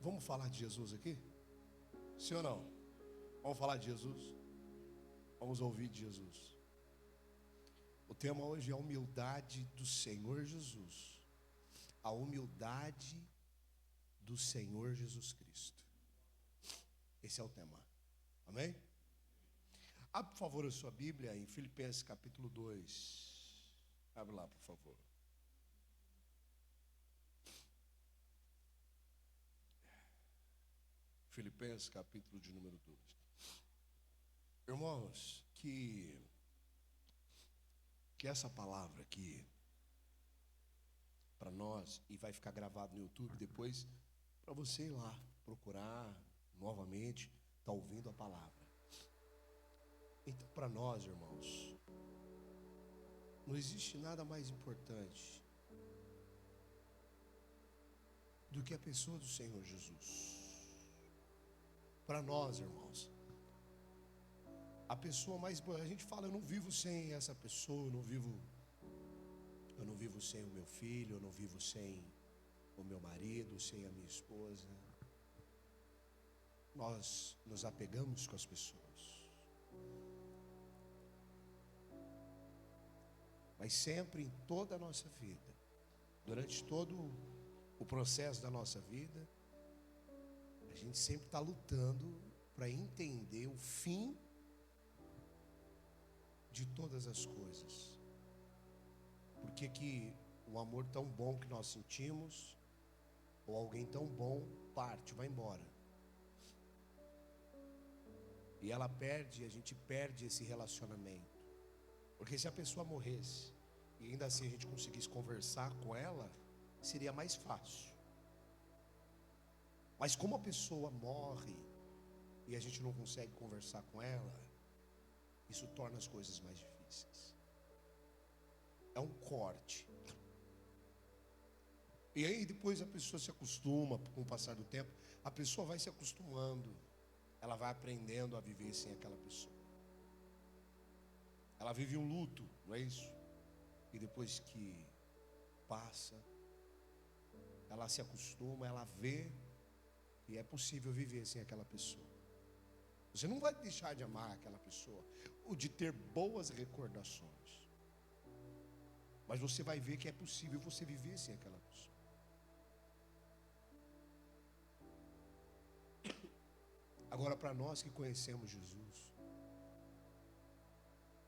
Vamos falar de Jesus aqui? Sim ou não? Vamos falar de Jesus? Vamos ouvir de Jesus. O tema hoje é a humildade do Senhor Jesus. A humildade do Senhor Jesus Cristo. Esse é o tema. Amém? Abre, por favor, a sua Bíblia em Filipenses capítulo 2. Abre lá, por favor. Filipenses capítulo de número 2. Irmãos, que essa palavra aqui, para nós, e vai ficar gravado no YouTube depois, para você ir lá, procurar novamente, está ouvindo a palavra. Então, para nós, irmãos, não existe nada mais importante do que a pessoa do Senhor Jesus. Para nós, irmãos, a pessoa mais importante, a gente fala, eu não vivo sem essa pessoa, eu não vivo sem o meu filho, eu não vivo sem o meu marido, sem a minha esposa. Nós nos apegamos com as pessoas. Mas sempre, em toda a nossa vida, durante todo o processo da nossa vida, a gente sempre está lutando para entender o fim de todas as coisas. Por que um amor tão bom que nós sentimos, ou alguém tão bom, parte, vai embora. E ela perde, a gente perde esse relacionamento. Porque se a pessoa morresse e ainda assim a gente conseguisse conversar com ela, seria mais fácil. Mas como a pessoa morre e a gente não consegue conversar com ela, isso torna as coisas mais difíceis. É um corte. E aí depois a pessoa se acostuma, com o passar do tempo, a pessoa vai se acostumando, ela vai aprendendo a viver sem aquela pessoa. Ela vive um luto, não é isso? E depois que passa, ela se acostuma, ela vê que é possível viver sem aquela pessoa. Você não vai deixar de amar aquela pessoa, ou de ter boas recordações, mas você vai ver que é possível você viver sem aquela pessoa. Agora, para nós que conhecemos Jesus,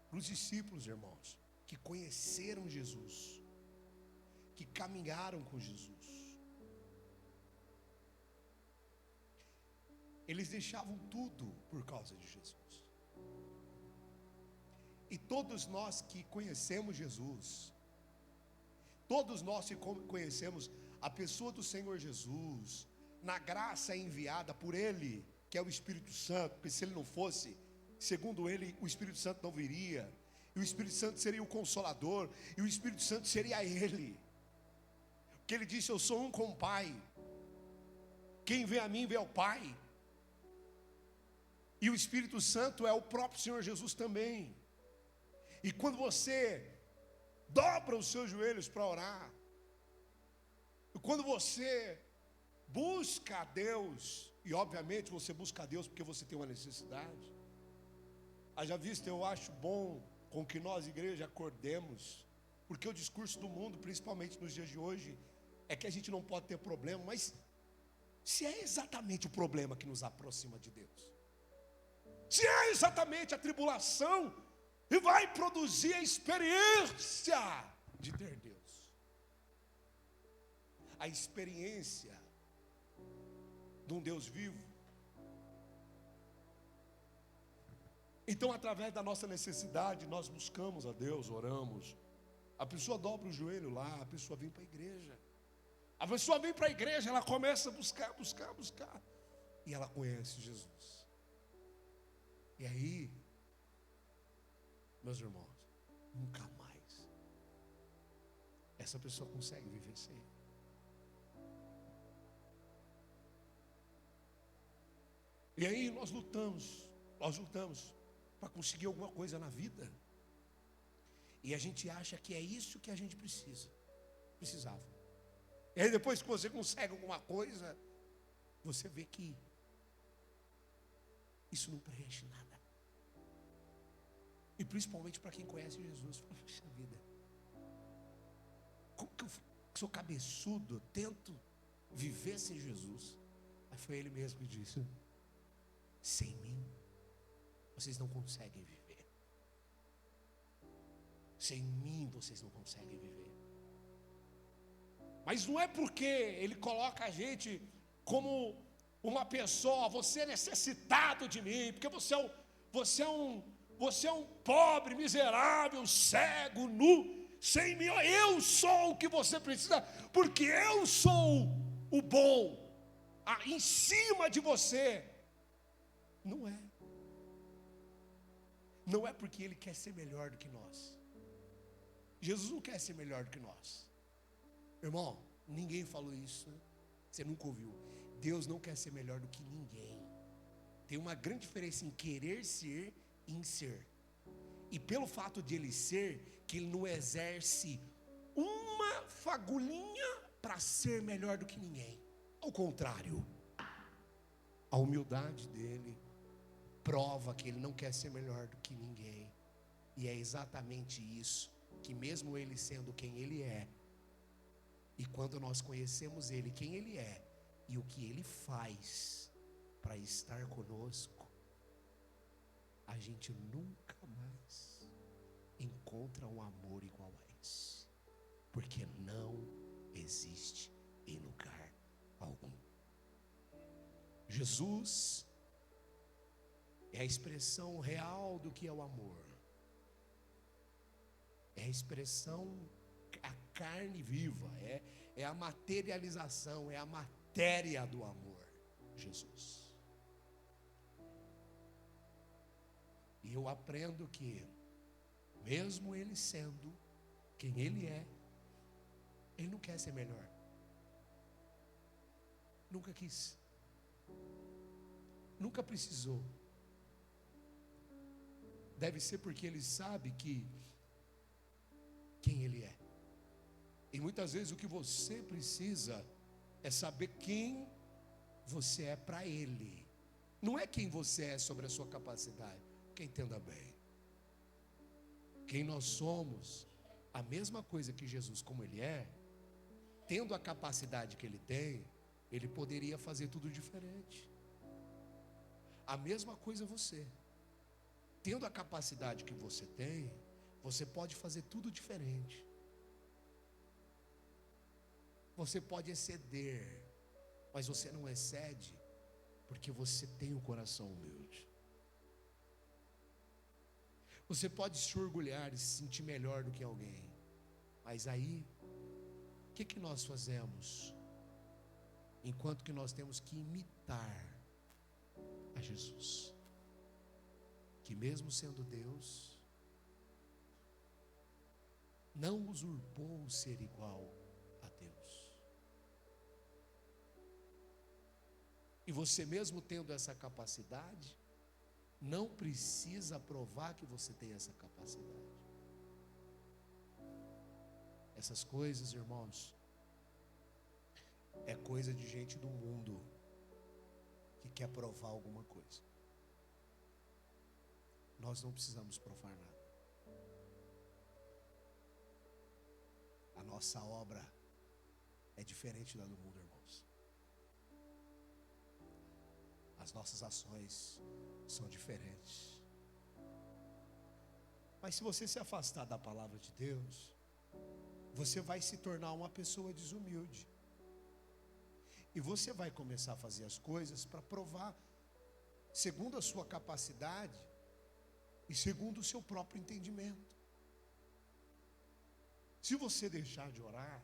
para os discípulos, irmãos, que conheceram Jesus, que caminharam com Jesus, eles deixavam tudo por causa de Jesus. E todos nós que conhecemos Jesus, todos nós que conhecemos a pessoa do Senhor Jesus, na graça enviada por Ele, que é o Espírito Santo, porque se Ele não fosse, segundo Ele, o Espírito Santo não viria, e o Espírito Santo seria o Consolador, e o Espírito Santo seria Ele, porque Ele disse, eu sou um com o Pai, quem vê a mim vê ao Pai, e o Espírito Santo é o próprio Senhor Jesus também. E quando você dobra os seus joelhos para orar, e quando você busca a Deus, e obviamente você busca a Deus porque você tem uma necessidade. Haja visto, eu acho bom com que nós, igreja, acordemos, porque o discurso do mundo, principalmente nos dias de hoje, é que a gente não pode ter problema, mas se é exatamente o problema que nos aproxima de Deus, se é exatamente a tribulação que vai produzir a experiência de ter Deus, a experiência de um Deus vivo, então através da nossa necessidade nós buscamos a Deus, oramos, a pessoa dobra o joelho lá, a pessoa vem para a igreja, ela começa a buscar, e ela conhece Jesus. E aí, meus irmãos, nunca mais essa pessoa consegue viver sem Ele. E aí nós lutamos para conseguir alguma coisa na vida, e a gente acha que é isso que a gente precisava. E aí depois que você consegue alguma coisa, você vê que isso não preenche nada. E principalmente para quem conhece Jesus, fala, puxa vida, como que eu sou cabeçudo, eu tento viver sem Jesus? Aí foi ele mesmo que disse: sem mim, vocês não conseguem viver. Sem mim, vocês não conseguem viver. Mas não é porque ele coloca a gente como uma pessoa, você é necessitado de mim, porque você é um pobre, miserável, cego, nu. Sem mim, eu sou o que você precisa, porque eu sou o bom. Em cima de você. Não é. Não é porque ele quer ser melhor do que nós. Jesus não quer ser melhor do que nós. Irmão, ninguém falou isso, né? Você nunca ouviu. Deus não quer ser melhor do que ninguém. Tem uma grande diferença em querer ser e em ser. E pelo fato de ele ser, que ele não exerce uma fagulhinha para ser melhor do que ninguém. Ao contrário, a humildade dele prova que ele não quer ser melhor do que ninguém. E é exatamente isso, que mesmo ele sendo quem ele é, e quando nós conhecemos ele, quem ele é, e o que ele faz para estar conosco, a gente nunca mais encontra um amor igual a esse, porque não existe em lugar algum. Jesus é a expressão real do que é o amor. É a expressão, a carne viva, é a materialização, é a matéria do amor, Jesus. E eu aprendo que, mesmo ele sendo quem ele é, ele não quer ser melhor. Nunca quis. Nunca precisou. Deve ser porque ele sabe quem ele é. E muitas vezes o que você precisa é saber quem você é para ele. Não é quem você é sobre a sua capacidade. Que entenda bem. Quem nós somos, a mesma coisa que Jesus como ele é, tendo a capacidade que ele tem, ele poderia fazer tudo diferente. A mesma coisa você. Tendo a capacidade que você tem, você pode fazer tudo diferente. Você pode exceder, mas você não excede porque você tem um coração humilde. Você pode se orgulhar e se sentir melhor do que alguém, mas aí, o que nós fazemos? Enquanto que nós temos que imitar a Jesus, que mesmo sendo Deus, não usurpou o ser igual a Deus. E você mesmo tendo essa capacidade, não precisa provar que você tem essa capacidade. Essas coisas, irmãos, é coisa de gente do mundo que quer provar alguma coisa. Nós não precisamos provar nada. A nossa obra é diferente da do mundo, irmãos. As nossas ações são diferentes. Mas se você se afastar da palavra de Deus, você vai se tornar uma pessoa desumilde. E você vai começar a fazer as coisas para provar, segundo a sua capacidade e segundo o seu próprio entendimento. Se você deixar de orar,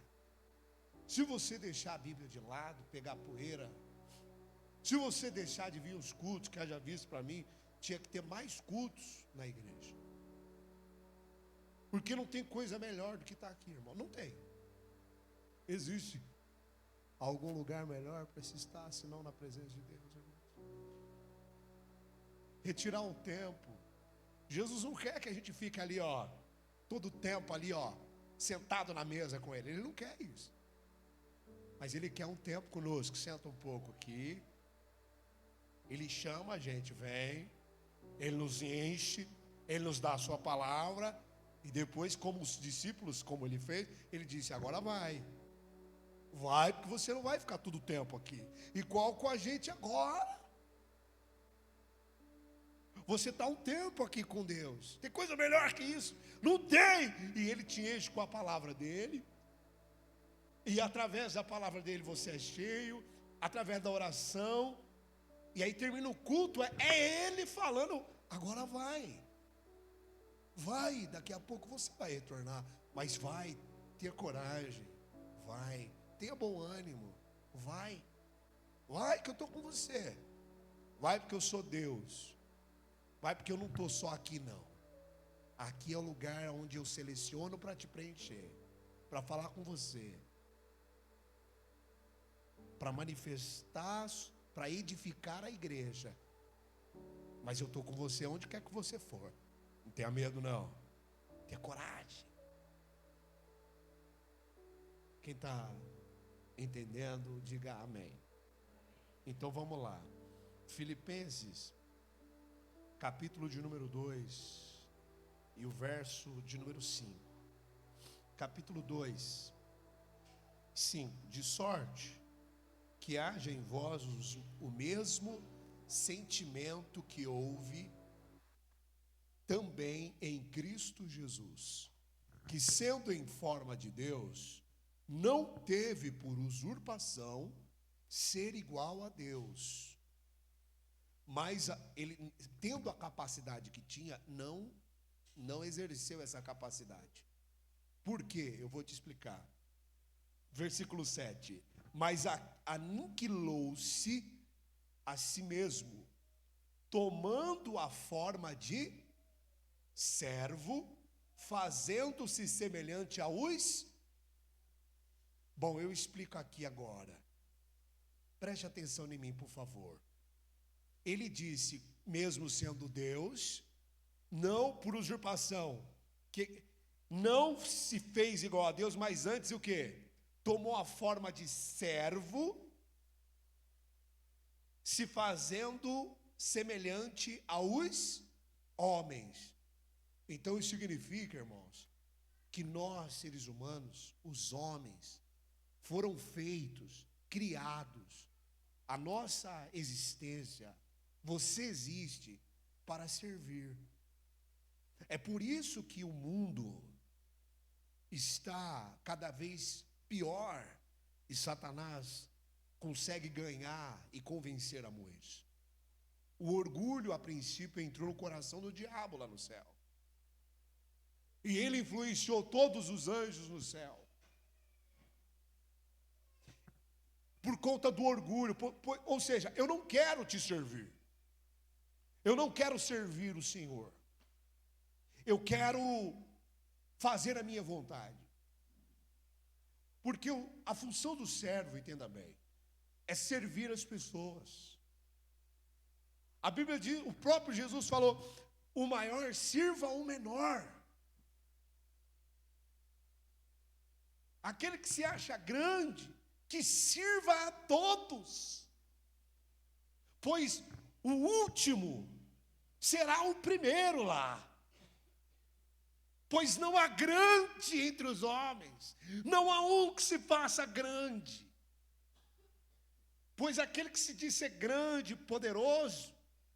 se você deixar a Bíblia de lado, pegar poeira, se você deixar de vir os cultos, que haja visto para mim, tinha que ter mais cultos na igreja. Porque não tem coisa melhor do que estar aqui, irmão. Não tem. Existe algum lugar melhor para se estar, senão na presença de Deus, irmãos? Retirar um tempo. Jesus não quer que a gente fique ali, todo o tempo ali, sentado na mesa com Ele. Ele não quer isso. Mas Ele quer um tempo conosco. Senta um pouco aqui, Ele chama a gente, vem, Ele nos enche, Ele nos dá a sua palavra, e depois, como os discípulos, como Ele fez, Ele disse, agora vai. Vai, porque você não vai ficar todo o tempo aqui. Igual com a gente agora. Você está um tempo aqui com Deus. Tem coisa melhor que isso? Não tem! E Ele te enche com a palavra dEle. E através da palavra dEle você é cheio. Através da oração. E aí termina o culto, é Ele falando, agora vai. Vai, daqui a pouco você vai retornar. Mas vai, tenha coragem. Vai, tenha bom ânimo. Vai que eu estou com você. Vai porque eu sou Deus. Vai porque eu não estou só aqui não. Aqui é o lugar onde eu seleciono para te preencher, para falar com você, para manifestar, para edificar a igreja. Mas eu estou com você onde quer que você for. Não tenha medo não. Tenha coragem. Quem está entendendo, diga amém. Então vamos lá. Filipenses, capítulo de número 2 e o verso de número 5. Capítulo 2, 5. De sorte que haja em vós o mesmo sentimento que houve também em Cristo Jesus, que sendo em forma de Deus, não teve por usurpação ser igual a Deus. Mas ele, tendo a capacidade que tinha, não exerceu essa capacidade. Por quê? Eu vou te explicar. Versículo 7. Mas aniquilou-se a si mesmo, tomando a forma de servo, fazendo-se semelhante aos... Bom, eu explico aqui agora. Preste atenção em mim, por favor. Ele disse, mesmo sendo Deus, não por usurpação, que não se fez igual a Deus, mas antes o quê? Tomou a forma de servo, se fazendo semelhante aos homens. Então isso significa, irmãos, que nós, seres humanos, os homens, foram feitos, criados, a nossa existência, você existe para servir. É por isso que o mundo está cada vez pior e Satanás consegue ganhar e convencer a muitos. O orgulho, a princípio, entrou no coração do diabo lá no céu. E ele influenciou todos os anjos no céu. Por conta do orgulho, ou seja, eu não quero te servir. Eu não quero servir o Senhor. Eu quero fazer a minha vontade. Porque a função do servo, entenda bem, é servir as pessoas. A Bíblia diz, o próprio Jesus falou, o maior sirva o menor. Aquele que se acha grande, que sirva a todos. Pois o último será o primeiro lá. Pois não há grande entre os homens, não há um que se faça grande. Pois aquele que se diz ser grande, poderoso,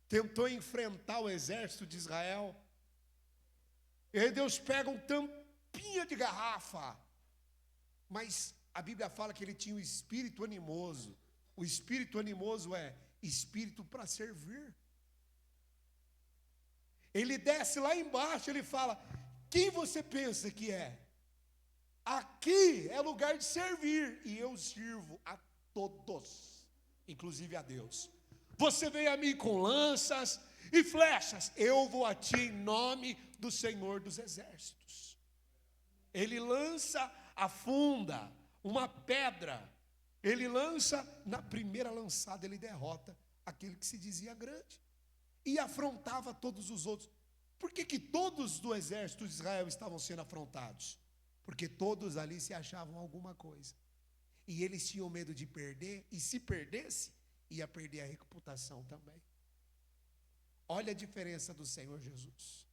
tentou enfrentar o exército de Israel. E aí Deus pega um tampinha de garrafa. Mas a Bíblia fala que ele tinha um espírito animoso. O espírito animoso é espírito para servir. Ele desce lá embaixo, ele fala, quem você pensa que é? Aqui é lugar de servir, e eu sirvo a todos, inclusive a Deus. Você vem a mim com lanças e flechas, eu vou a ti em nome do Senhor dos Exércitos. Ele lança, afunda uma pedra, ele lança, na primeira lançada ele derrota aquele que se dizia grande, e afrontava todos os outros. Por que todos do exército de Israel estavam sendo afrontados? Porque todos ali se achavam alguma coisa, e eles tinham medo de perder, e se perdesse, ia perder a reputação também. Olha a diferença do Senhor Jesus.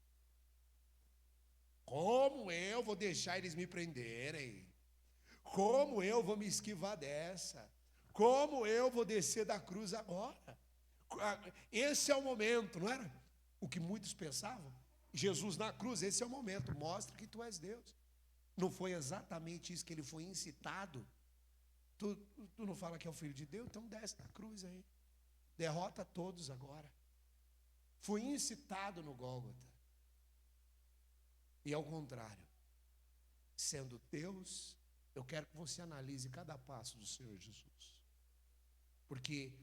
Como eu vou deixar eles me prenderem? Como eu vou me esquivar dessa? Como eu vou descer da cruz agora? Esse é o momento, não era? O que muitos pensavam. Jesus na cruz, esse é o momento, mostra que tu és Deus. Não foi exatamente isso que ele foi incitado? Tu não fala que é o Filho de Deus? Então desce da cruz aí. Derrota todos agora. Foi incitado no Gólgota. E ao contrário, sendo Deus, eu quero que você analise cada passo do Senhor Jesus. Porque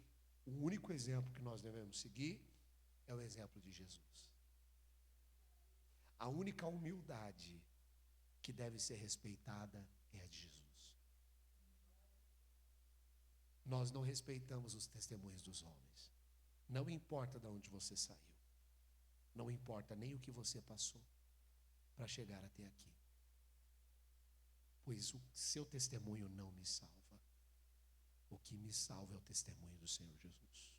o único exemplo que nós devemos seguir é o exemplo de Jesus. A única humildade que deve ser respeitada é a de Jesus. Nós não respeitamos os testemunhos dos homens. Não importa de onde você saiu. Não importa nem o que você passou para chegar até aqui. Pois o seu testemunho não me salva. O que me salva é o testemunho do Senhor Jesus.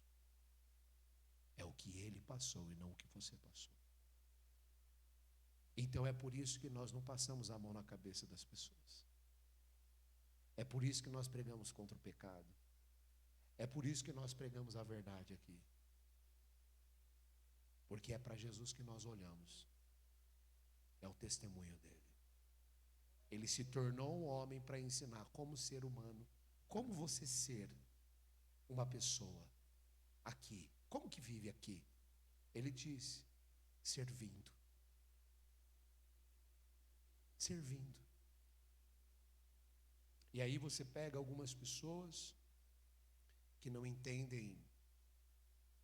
É o que ele passou e não o que você passou. Então é por isso que nós não passamos a mão na cabeça das pessoas. É por isso que nós pregamos contra o pecado. É por isso que nós pregamos a verdade aqui. Porque é para Jesus que nós olhamos. É o testemunho dele. Ele se tornou um homem para ensinar como ser humano, como você ser uma pessoa aqui. Como que vive aqui? Ele disse, servindo. Servindo. E aí você pega algumas pessoas que não entendem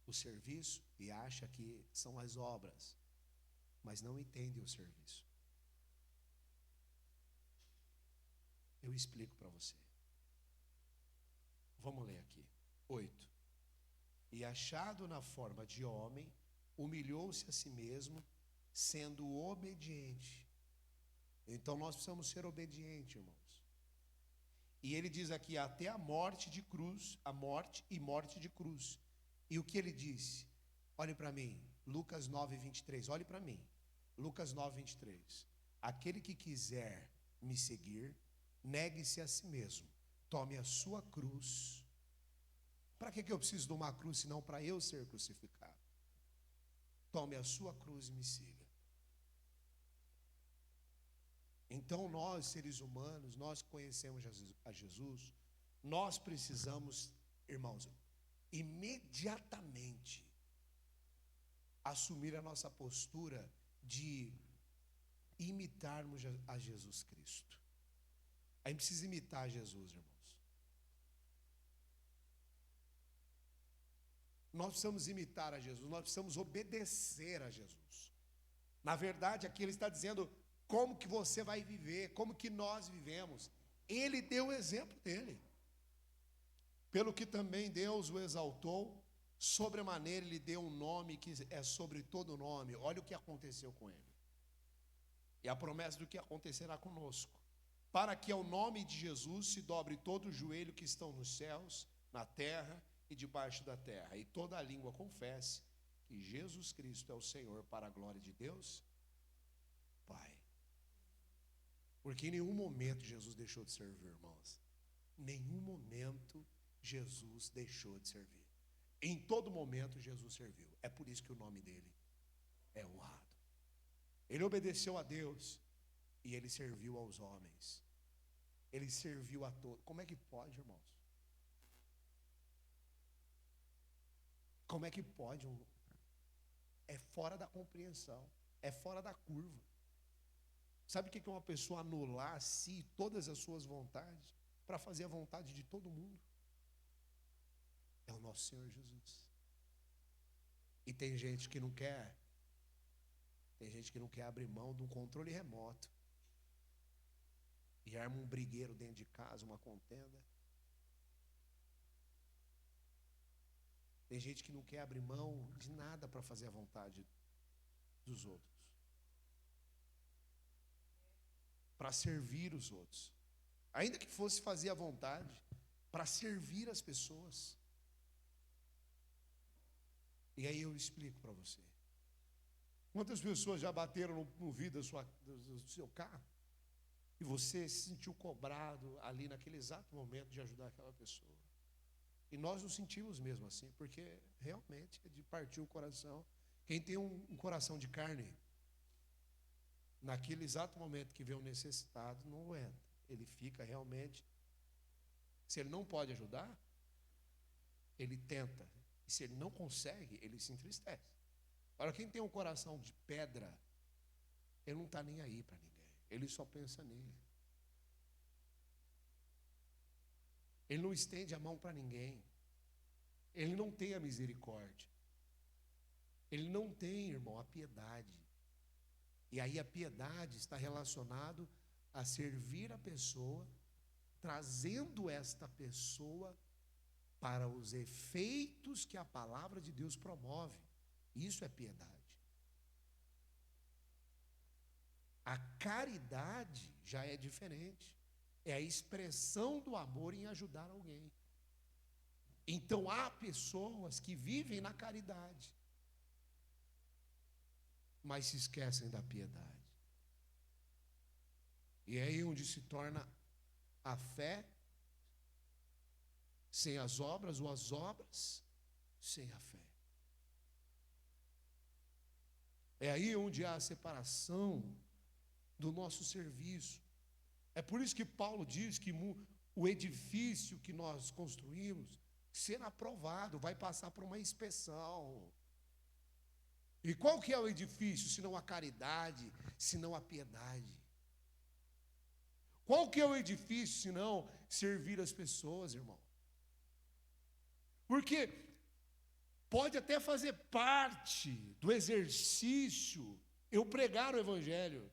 o serviço e acha que são as obras, mas não entendem o serviço. Eu explico para você. Vamos ler aqui. 8. E achado na forma de homem, humilhou-se a si mesmo, sendo obediente. Então nós precisamos ser obedientes, irmãos. E ele diz aqui, até a morte de cruz, a morte e morte de cruz. E o que ele disse? Olhe para mim, Lucas 9, 23, olhe para mim. Lucas 9, 23. Aquele que quiser me seguir, negue-se a si mesmo, tome a sua cruz. Para que eu preciso de uma cruz, senão para eu ser crucificado? Tome a sua cruz e me siga. Então nós, seres humanos, nós que conhecemos a Jesus, nós precisamos, irmãos, imediatamente assumir a nossa postura de imitarmos a Jesus Cristo. A gente precisa imitar Jesus, irmãos. Nós precisamos imitar a Jesus, nós precisamos obedecer a Jesus. Na verdade, aqui ele está dizendo como que você vai viver, como que nós vivemos. Ele deu o exemplo dele. Pelo que também Deus o exaltou, sobremaneira ele deu um nome que é sobre todo nome. Olha o que aconteceu com ele. E a promessa do que acontecerá conosco. Para que ao nome de Jesus se dobre todo o joelho que estão nos céus, na terra e debaixo da terra. E toda a língua confesse que Jesus Cristo é o Senhor, para a glória de Deus Pai. Porque em nenhum momento Jesus deixou de servir, irmãos. Em nenhum momento Jesus deixou de servir. Em todo momento Jesus serviu. É por isso que o nome dele é honrado. Ele obedeceu a Deus e ele serviu aos homens. Ele serviu a todos. Como é que pode, irmãos? Como é que pode? É fora da compreensão. É fora da curva. Sabe o que é uma pessoa anular a si todas as suas vontades para fazer a vontade de todo mundo? É o nosso Senhor Jesus. E tem gente que não quer. Tem gente que não quer abrir mão de um controle remoto. E arma um brigueiro dentro de casa, uma contenda. Tem gente que não quer abrir mão de nada para fazer a vontade dos outros. Para servir os outros. Ainda que fosse fazer a vontade, para servir as pessoas. E aí eu explico para você. Quantas pessoas já bateram no vidro do seu carro e você se sentiu cobrado ali naquele exato momento de ajudar aquela pessoa? E nós nos sentimos mesmo assim, porque realmente é de partir o coração. Quem tem um coração de carne, naquele exato momento que vê o necessitado, não aguenta. Ele fica realmente, se ele não pode ajudar, ele tenta. E se ele não consegue, ele se entristece. Agora, quem tem um coração de pedra, ele não está nem aí para ninguém. Ele só pensa nele. Ele não estende a mão para ninguém. Ele não tem a misericórdia. Ele não tem, irmão, a piedade. E aí a piedade está relacionado a servir a pessoa, trazendo esta pessoa para os efeitos que a palavra de Deus promove. Isso é piedade. A caridade já é diferente. É a expressão do amor em ajudar alguém. Então há pessoas que vivem na caridade, mas se esquecem da piedade. E é aí onde se torna a fé sem as obras, ou as obras sem a fé. É aí onde há a separação do nosso serviço. É por isso que Paulo diz que o edifício que nós construímos será aprovado, vai passar por uma inspeção. E qual que é o edifício, senão a caridade, senão a piedade? Qual que é o edifício, senão servir as pessoas, irmão? Porque pode até fazer parte do exercício eu pregar o Evangelho,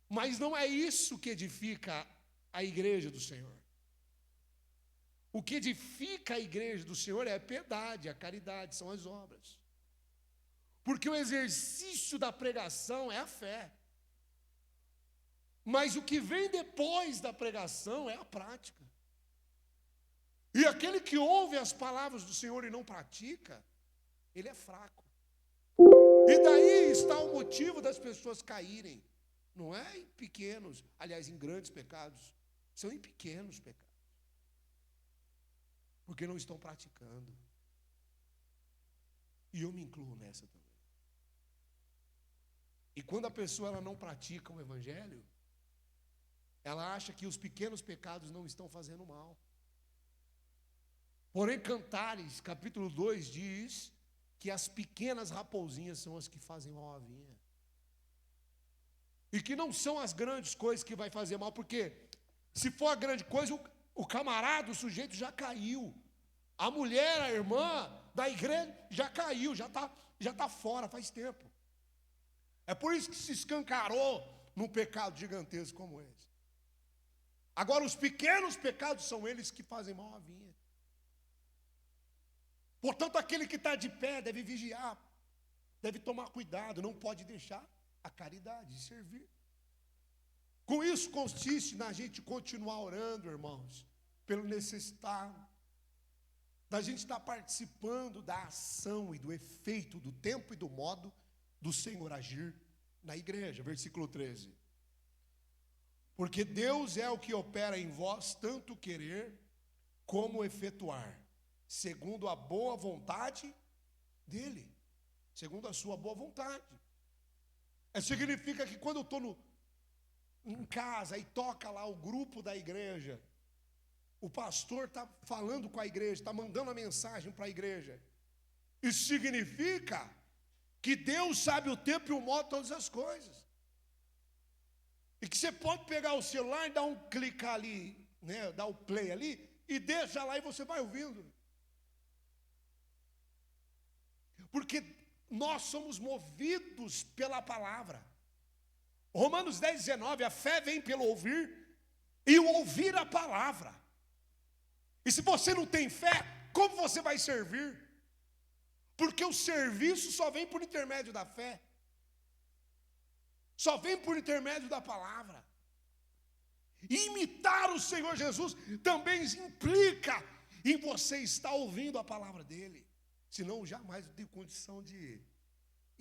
mas não é isso que edifica a igreja do Senhor. O que edifica a igreja do Senhor é a piedade, a caridade, são as obras. Porque o exercício da pregação é a fé. Mas o que vem depois da pregação é a prática. E aquele que ouve as palavras do Senhor e não pratica, ele é fraco. E daí está o motivo das pessoas caírem. Não é em pequenos, aliás, em grandes pecados. São em pequenos pecados. Porque não estão praticando. E eu me incluo nessa também. E quando a pessoa ela não pratica o Evangelho, ela acha que os pequenos pecados não estão fazendo mal. Porém, Cantares, capítulo 2, diz que as pequenas raposinhas são as que fazem mal à vinha. E que não são as grandes coisas que vai fazer mal, porque se for a grande coisa, o camarada, o sujeito já caiu. A mulher, a irmã da igreja já caiu, já tá fora faz tempo. É por isso que se escancarou num pecado gigantesco como esse. Agora, os pequenos pecados são eles que fazem mal à vinha. Portanto, aquele que está de pé deve vigiar, deve tomar cuidado, não pode deixar a caridade de servir. Com isso consiste na gente continuar orando, irmãos, pelo necessitado, da gente estar participando da ação e do efeito, do tempo e do modo do Senhor agir na igreja. Versículo 13. Porque Deus é o que opera em vós tanto querer como efetuar, segundo a boa vontade dele, segundo a sua boa vontade. Significa que quando eu estou em casa e toca lá o grupo da igreja, o pastor está falando com a igreja, está mandando a mensagem para a igreja. Isso significa que Deus sabe o tempo e o modo de todas as coisas. E que você pode pegar o celular e dar um clicar ali, né, dar o play ali, e deixa lá e você vai ouvindo. Porque nós somos movidos pela palavra. Romanos 10, 19, a fé vem pelo ouvir, e o ouvir a palavra. E se você não tem fé, como você vai servir? Porque o serviço só vem por intermédio da fé. Só vem por intermédio da palavra. Imitar o Senhor Jesus também implica em você estar ouvindo a palavra dele. Senão eu jamais tenho condição de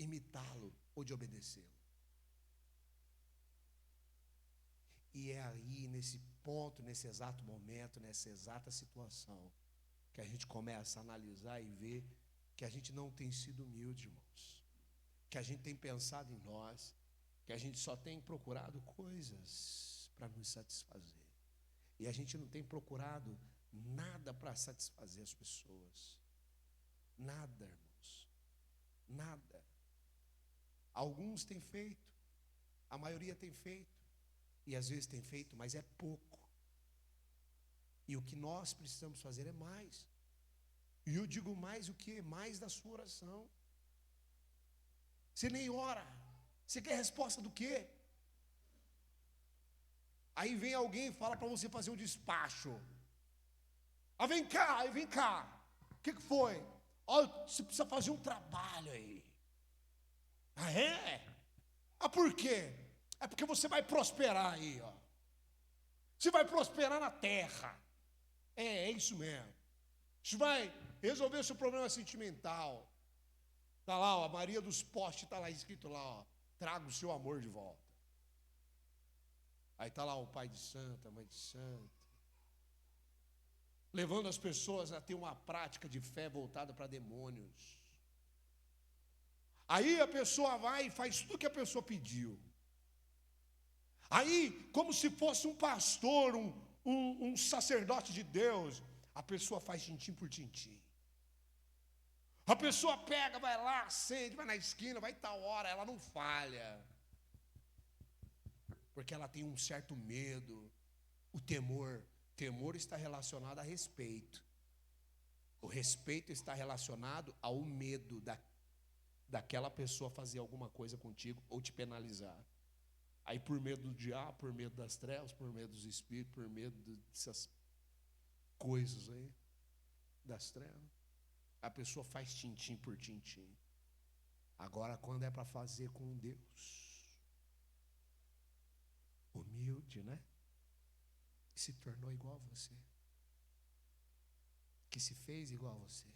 imitá-lo ou de obedecê-lo. E é aí, nesse ponto, nesse exato momento, nessa exata situação, que a gente começa a analisar e ver que a gente não tem sido humilde, irmãos. Que a gente tem pensado em nós, que a gente só tem procurado coisas para nos satisfazer. E a gente não tem procurado nada para satisfazer as pessoas. Nada, irmãos. Nada. Alguns têm feito, a maioria tem feito, e às vezes tem feito, mas é pouco. E o que nós precisamos fazer é mais. E eu digo mais o que? Mais da sua oração. Você nem ora. Você quer resposta do quê? Aí vem alguém e fala para você fazer um despacho. Ah, vem cá, aí vem cá. O que foi? Ó, você precisa fazer um trabalho aí. Ah, é? Ah, por quê? É porque você vai prosperar aí, ó. Você vai prosperar na terra. É isso mesmo. Você vai resolver o seu problema sentimental. Está lá, ó, a Maria dos Postes está lá escrito lá, ó, traga o seu amor de volta. Aí está lá o pai de santo, a mãe de santo, levando as pessoas a ter uma prática de fé voltada para demônios. Aí a pessoa vai e faz tudo que a pessoa pediu. Aí, como se fosse um pastor, um sacerdote de Deus, a pessoa faz tintim por tintim. A pessoa pega, vai lá, acende, vai na esquina, vai tal hora, ela não falha. Porque ela tem um certo medo. O temor está relacionado a respeito. O respeito está relacionado ao medo daquela pessoa fazer alguma coisa contigo ou te penalizar. Aí por medo do diabo, por medo das trevas, por medo dos espíritos, por medo dessas coisas aí, das trevas, a pessoa faz tintim por tintim. Agora, quando é para fazer com Deus, humilde, né? Que se tornou igual a você, que se fez igual a você,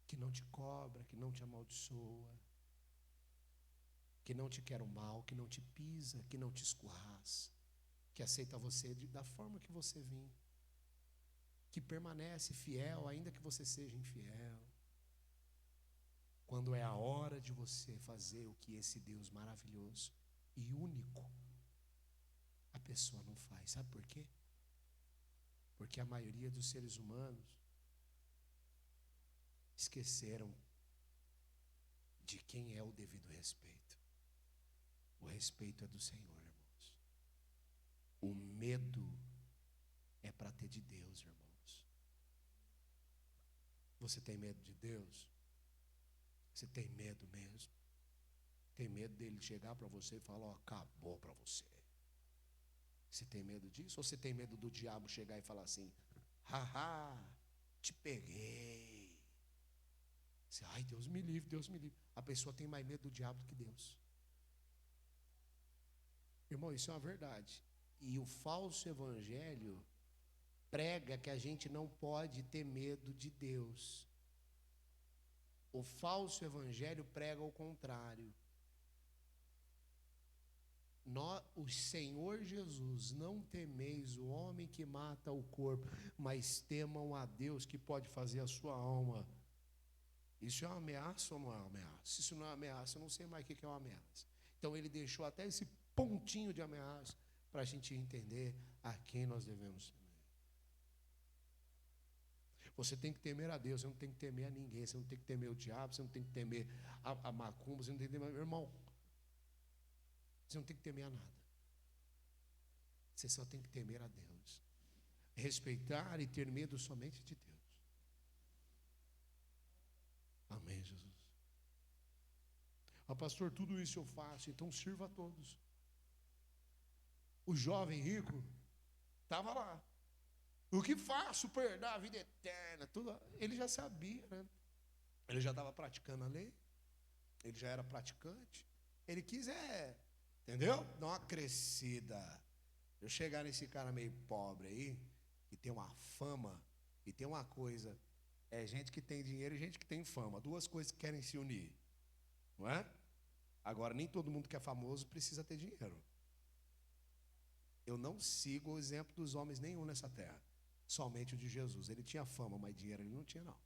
que não te cobra, que não te amaldiçoa, que não te quer o mal, que não te pisa, que não te escorraça, que aceita você da forma que você vem, que permanece fiel, ainda que você seja infiel. Quando é a hora de você fazer o que esse Deus maravilhoso e único, a pessoa não faz. Sabe por quê? Porque a maioria dos seres humanos esqueceram de quem é o devido respeito. O respeito é do Senhor, irmãos. O medo é para ter de Deus, irmãos. Você tem medo de Deus? Você tem medo mesmo? Tem medo dele chegar para você e falar, ó, acabou para você? Você tem medo disso? Ou você tem medo do diabo chegar e falar assim, haha, te peguei? Você, ai, Deus me livre, Deus me livre. A pessoa tem mais medo do diabo do que Deus. Irmão, isso é uma verdade. E o falso evangelho prega que a gente não pode ter medo de Deus. O falso evangelho prega o contrário. O Senhor Jesus, não temeis o homem que mata o corpo, mas temam a Deus que pode fazer a sua alma. Isso é uma ameaça ou não é uma ameaça? Isso não é uma ameaça, eu não sei mais o que é uma ameaça. Então ele deixou até esse pontinho de ameaça para a gente entender a quem nós devemos temer. Você tem que temer a Deus, você não tem que temer a ninguém, você não tem que temer o diabo, você não tem que temer a macumba, você não tem que temer, irmão, você não tem que temer a nada. Você só tem que temer a Deus. Respeitar e ter medo somente de Deus. Amém, Jesus. Ah, pastor, tudo isso eu faço, então sirva a todos. O jovem rico estava lá. O que faço para herdar a vida eterna? Tudo, ele já sabia, né? Ele já estava praticando a lei. Ele já era praticante. Ele quis, entendeu? Dar uma crescida. Eu chegar nesse cara meio pobre aí, que tem uma fama, e tem uma coisa, É gente que tem dinheiro e gente que tem fama. Duas coisas que querem se unir. Não é? Agora, nem todo mundo que é famoso precisa ter dinheiro. Eu não sigo o exemplo dos homens nenhum nessa terra. Somente o de Jesus. Ele tinha fama, mas dinheiro ele não tinha, não.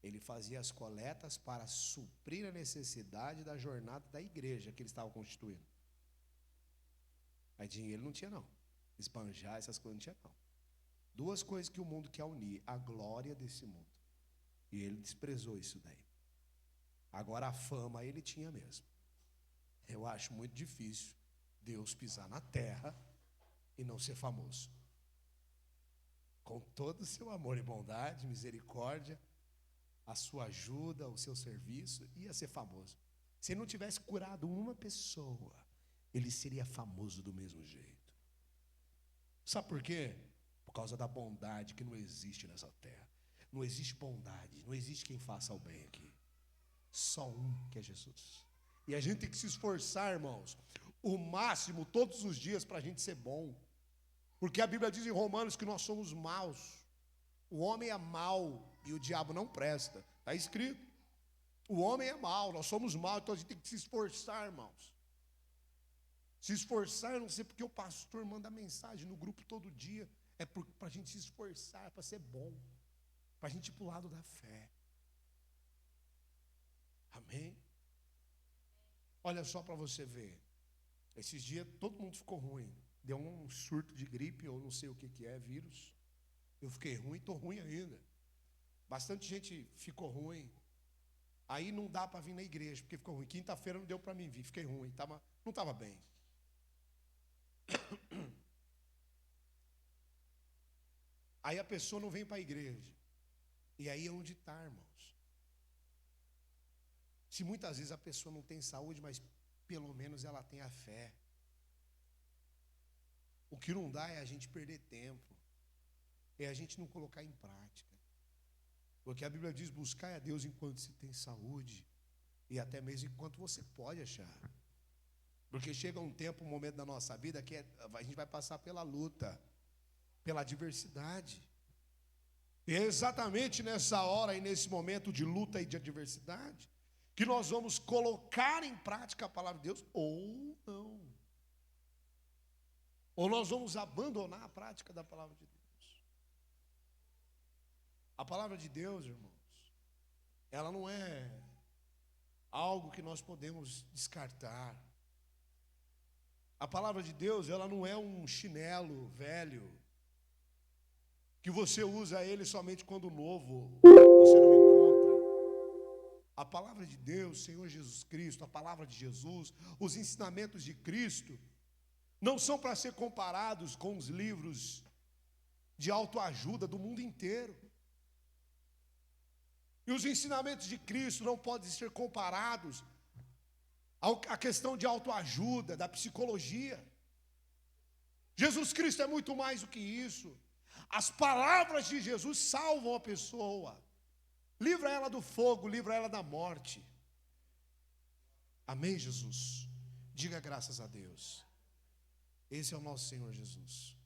Ele fazia as coletas para suprir a necessidade da jornada da igreja que ele estava constituindo. Mas dinheiro ele não tinha, não. Esbanjar essas coisas não tinha, não. Duas coisas que o mundo quer unir: a glória desse mundo. E ele desprezou isso daí. Agora a fama ele tinha mesmo. Eu acho muito difícil Deus pisar na terra e não ser famoso. Com todo o seu amor e bondade, misericórdia, a sua ajuda, o seu serviço, ia ser famoso. Se ele não tivesse curado uma pessoa, ele seria famoso do mesmo jeito. Sabe por quê? Por causa da bondade que não existe nessa terra. Não existe bondade, não existe quem faça o bem aqui. Só um, que é Jesus. E a gente tem que se esforçar, irmãos, o máximo, todos os dias, para a gente ser bom. Porque a Bíblia diz em Romanos que nós somos maus. O homem é mau e o diabo não presta. Está escrito. O homem é mau, nós somos maus, então a gente tem que se esforçar, irmãos. Se esforçar, eu não sei porque o pastor manda mensagem no grupo todo dia. É para a gente se esforçar, para ser bom. Para a gente ir para o lado da fé. Amém? Olha só para você ver. Esses dias todo mundo ficou ruim. Deu um surto de gripe, ou não sei o que é, vírus. Eu fiquei ruim, estou ruim ainda. Bastante gente ficou ruim. Aí não dá para vir na igreja, porque ficou ruim. Quinta-feira não deu para mim vir, fiquei ruim, não estava bem. Aí a pessoa não vem para a igreja. E aí é onde está, irmãos. Se muitas vezes a pessoa não tem saúde, mas pelo menos ela tem a fé. O que não dá é a gente perder tempo. É a gente não colocar em prática. Porque a Bíblia diz: buscar a Deus enquanto se tem saúde. E até mesmo enquanto você pode achar. Porque chega um tempo, um momento da nossa vida que a gente vai passar pela luta, pela adversidade. E é exatamente nessa hora e nesse momento de luta e de adversidade que nós vamos colocar em prática a palavra de Deus ou não. Ou nós vamos abandonar a prática da palavra de Deus. A palavra de Deus, irmãos, ela não é algo que nós podemos descartar. A palavra de Deus, ela não é um chinelo velho, que você usa ele somente quando novo, você não encontra. A palavra de Deus, Senhor Jesus Cristo, a palavra de Jesus, os ensinamentos de Cristo, não são para ser comparados com os livros de autoajuda do mundo inteiro. E os ensinamentos de Cristo não podem ser comparados à questão de autoajuda, da psicologia. Jesus Cristo é muito mais do que isso. As palavras de Jesus salvam a pessoa. Livra ela do fogo, livra ela da morte. Amém, Jesus? Diga graças a Deus. Esse é o nosso Senhor Jesus.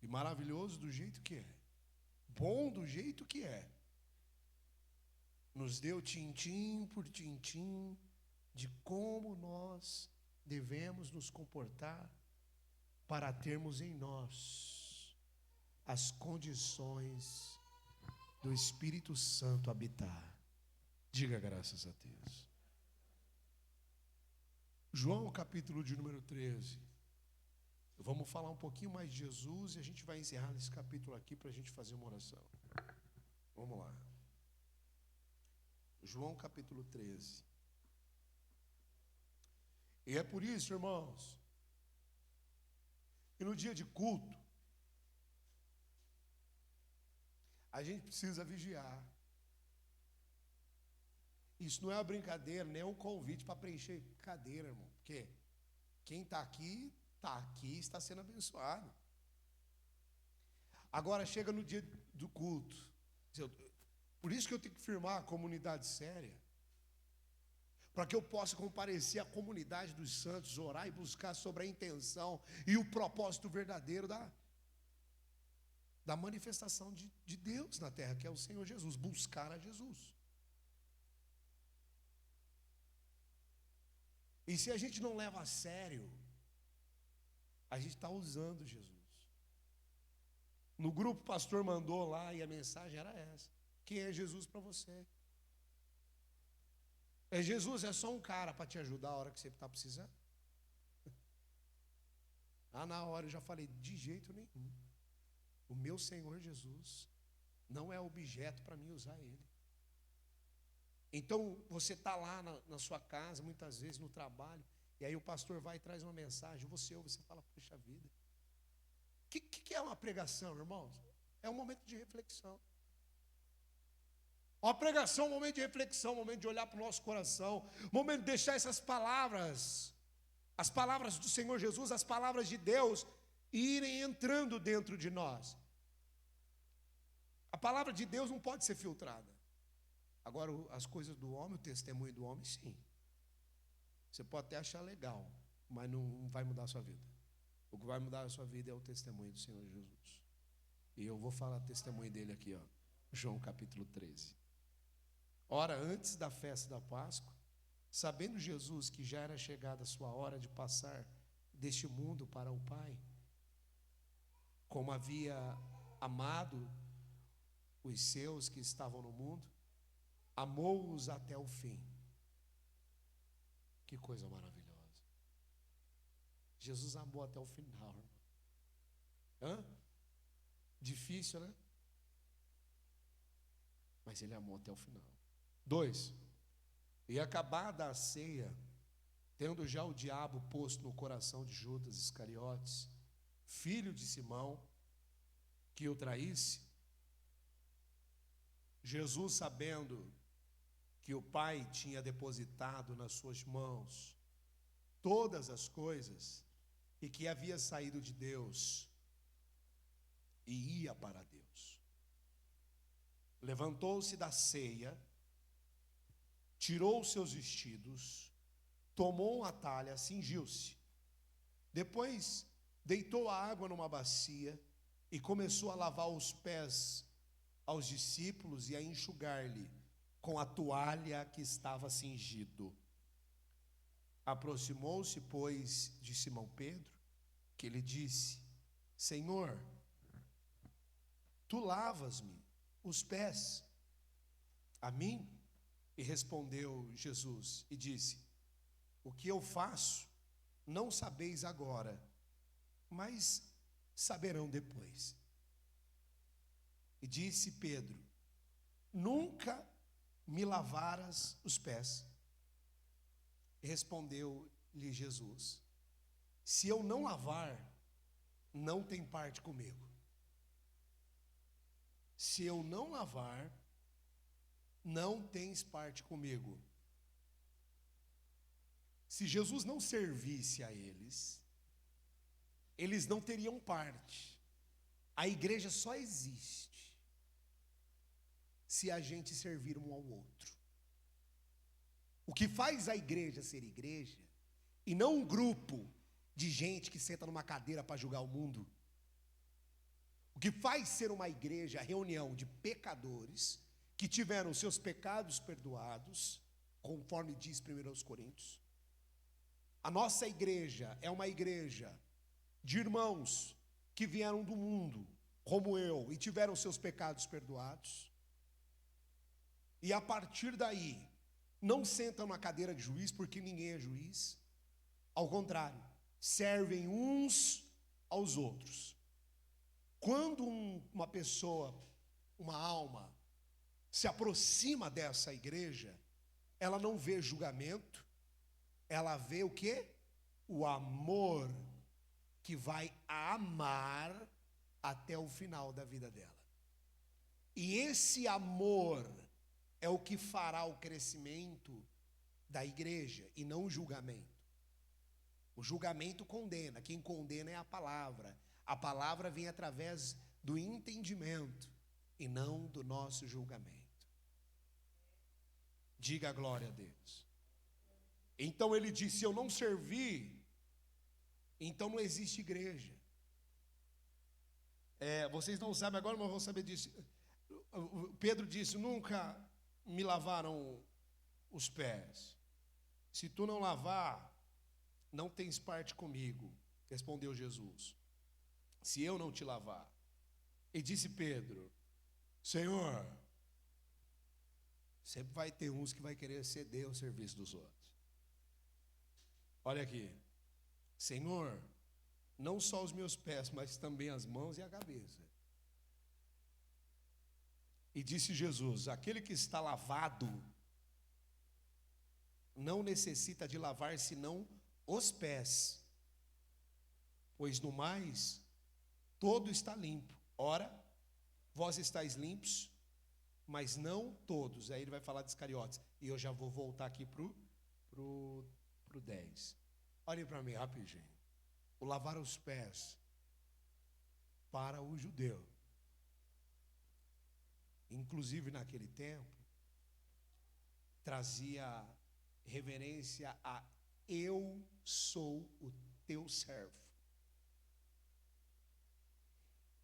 E maravilhoso do jeito que é. Bom do jeito que é. Nos deu tintim por tintim de como nós devemos nos comportar para termos em nós as condições do Espírito Santo habitar. Diga graças a Deus. João, capítulo de número 13. Vamos falar um pouquinho mais de Jesus e a gente vai encerrar esse capítulo aqui para a gente fazer uma oração. Vamos lá. João capítulo 13. E é por isso, irmãos, que no dia de culto, a gente precisa vigiar. Isso não é uma brincadeira, nem um convite para preencher cadeira, irmão. Porque quem está aqui, está sendo abençoado. Agora chega no dia do culto. Por isso que eu tenho que firmar a comunidade séria. Para que eu possa comparecer à comunidade dos santos, orar e buscar sobre a intenção e o propósito verdadeiro da da manifestação de Deus na terra, que é o Senhor Jesus, buscar a Jesus. E se a gente não leva a sério, a gente está usando Jesus. No grupo o pastor mandou lá e a mensagem era essa: quem é Jesus para você? Jesus é só um cara para te ajudar a hora que você está precisando? Na hora eu já falei, de jeito nenhum. O meu Senhor Jesus não é objeto para mim usar Ele. Então você está lá na sua casa, muitas vezes no trabalho, e aí o pastor vai e traz uma mensagem, você ouve, você fala, puxa vida. O que é uma pregação, irmãos? É um momento de reflexão. Uma pregação é um momento de reflexão, um momento de olhar para o nosso coração, um momento de deixar essas palavras, as palavras do Senhor Jesus, as palavras de Deus, irem entrando dentro de nós. A palavra de Deus não pode ser filtrada. Agora, as coisas do homem, o testemunho do homem, sim. Você pode até achar legal, mas não vai mudar a sua vida. O que vai mudar a sua vida é o testemunho do Senhor Jesus. E eu vou falar o testemunho dele aqui, João capítulo 13. Ora, antes da festa da Páscoa, sabendo Jesus que já era chegada a sua hora de passar deste mundo para o Pai, como havia amado os seus que estavam no mundo, amou-os até o fim. Que coisa maravilhosa. Jesus amou até o final, irmão. Difícil, né? Mas ele amou até o final. 2. E acabada a ceia, tendo já o diabo posto no coração de Judas Iscariotes, filho de Simão, que o traísse, Jesus, sabendo que o Pai tinha depositado nas suas mãos todas as coisas e que havia saído de Deus e ia para Deus, levantou-se da ceia, tirou os seus vestidos, tomou uma talha, cingiu-se, depois deitou a água numa bacia e começou a lavar os pés aos discípulos e a enxugar-lhe com a toalha que estava cingido. Aproximou-se, pois, de Simão Pedro, que lhe disse: Senhor, tu lavas-me os pés a mim? E respondeu Jesus e disse: o que eu faço não sabeis agora, mas saberão depois. E disse Pedro: nunca me lavaras os pés. E respondeu-lhe Jesus: se eu não lavar, não tem parte comigo. Se eu não lavar, não tens parte comigo. Se Jesus não servisse a eles, eles não teriam parte. A igreja só existe se a gente servir um ao outro. O que faz a igreja ser igreja, e não um grupo de gente que senta numa cadeira para julgar o mundo. O que faz ser uma igreja a reunião de pecadores que tiveram seus pecados perdoados, conforme diz 1 Coríntios. A nossa igreja é uma igreja de irmãos que vieram do mundo, como eu, e tiveram seus pecados perdoados. E a partir daí, não sentam na cadeira de juiz, porque ninguém é juiz. Ao contrário, servem uns aos outros. Quando uma pessoa, uma alma, se aproxima dessa igreja, ela não vê julgamento, ela vê o quê? O amor que vai amar até o final da vida dela. E esse amor é o que fará o crescimento da igreja, e não o julgamento. O julgamento condena, quem condena é a palavra. A palavra vem através do entendimento e não do nosso julgamento. Diga a glória a Deus. Então ele disse: se eu não servir, então não existe igreja. Vocês não sabem agora, mas vão saber disso. Pedro disse: nunca me lavaram os pés. Se tu não lavar, não tens parte comigo. Respondeu Jesus: se eu não te lavar. E disse Pedro: Senhor, sempre vai ter uns que vai querer ceder ao serviço dos outros. Olha aqui: Senhor, não só os meus pés, mas também as mãos e a cabeça. E disse Jesus: aquele que está lavado não necessita de lavar senão os pés, pois no mais todo está limpo. Ora, vós estáis limpos, mas não todos. Aí ele vai falar de Iscariotes. E eu já vou voltar aqui pro 10. Olhem para mim rapidinho. O lavar os pés para o judeu, inclusive naquele tempo, trazia reverência a eu sou o teu servo.